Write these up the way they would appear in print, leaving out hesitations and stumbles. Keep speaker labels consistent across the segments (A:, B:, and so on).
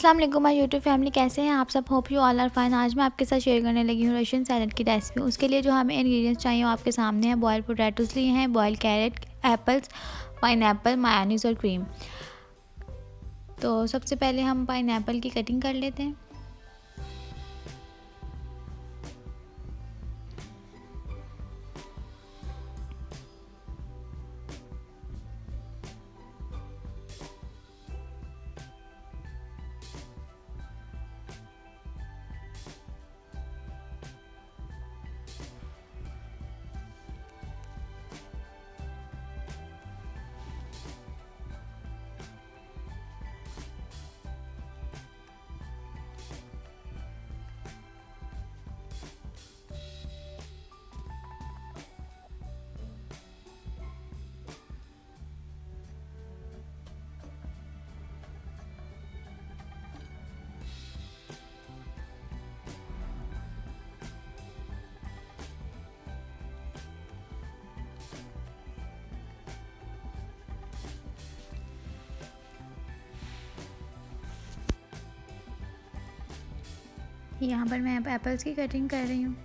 A: अस्सलाम वालेकुम my YouTube family, कैसे हैं आप सब। Hope you all are fine. आज मैं आपके साथ शेयर करने लगी हूँ रशियन सैलड की रेसिपी। उसके लिए जो हमें इंग्रेडिएंट्स चाहिए वो आपके सामने हैं। बॉयल पोटैटोज़ लिए हैं, boil carrot, apples, pineapple, mayonnaise और क्रीम। तो सबसे पहले हम पाइनएप्पल की कटिंग कर लेते हैं। यहाँ पर मैं एप्पल्स की कटिंग कर रही हूँ।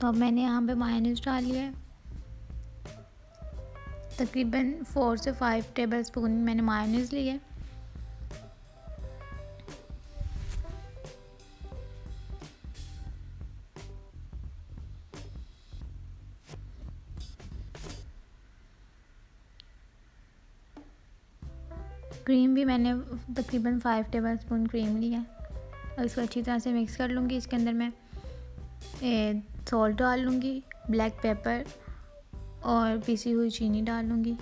A: तो अब मैंने यहाँ पे मायोनीज़ डाल लिया है। तकरीबन 4 से 5 टेबल स्पून मैंने मायोनीज़ ली है। क्रीम भी मैंने तकरीबन 5 टेबल स्पून क्रीम ली है और इसको अच्छी तरह से मिक्स कर लूँगी। इसके अंदर मैं सॉल्ट डाल लूँगी, ब्लैक पेपर और पिसी हुई चीनी डाल लूँगी।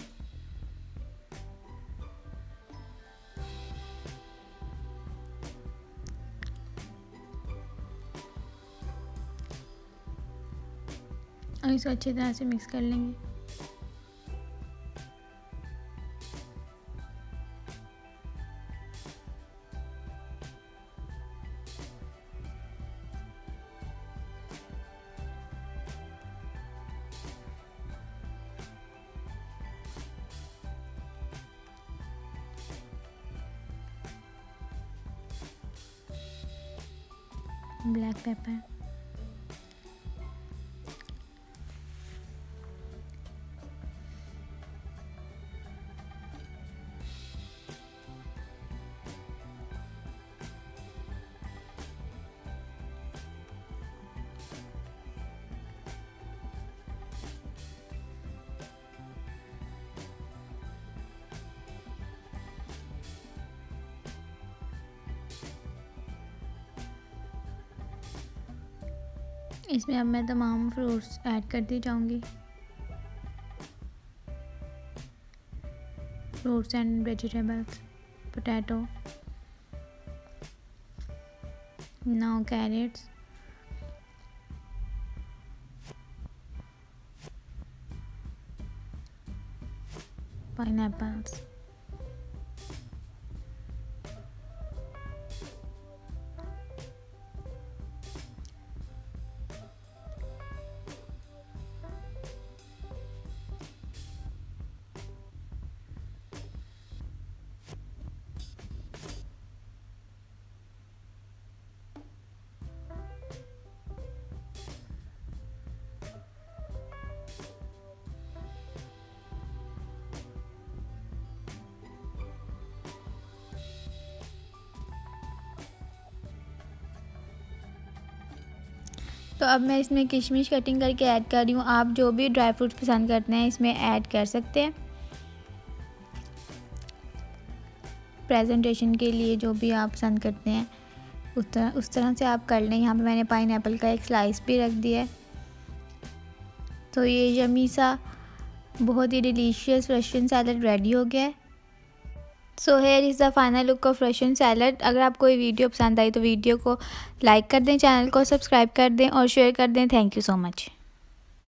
A: और इसको अच्छी तरह से मिक्स कर लेंगे। ब्लैक पेपर, इसमें अब मैं तमाम फ्रूट्स ऐड करती जाऊंगी। Fruits and vegetables, potato, now carrots, pineapples, तो अब मैं इसमें किशमिश कटिंग करके ऐड कर रही हूँ। आप जो भी ड्राई फ्रूट्स पसंद करते हैं इसमें ऐड कर सकते हैं। प्रेजेंटेशन के लिए जो भी आप पसंद करते हैं उस तरह से आप कर लें। यहाँ पे मैंने पाइनएप्पल का एक स्लाइस भी रख दिया है। तो ये यम्मी सा बहुत ही डिलीशियस रशियन सैलड रेडी हो गया है। So here is the final look of Russian salad. अगर आपको ये वीडियो पसंद आई तो वीडियो को लाइक कर दें, चैनल को सब्सक्राइब कर दें और शेयर कर दें। Thank you so much.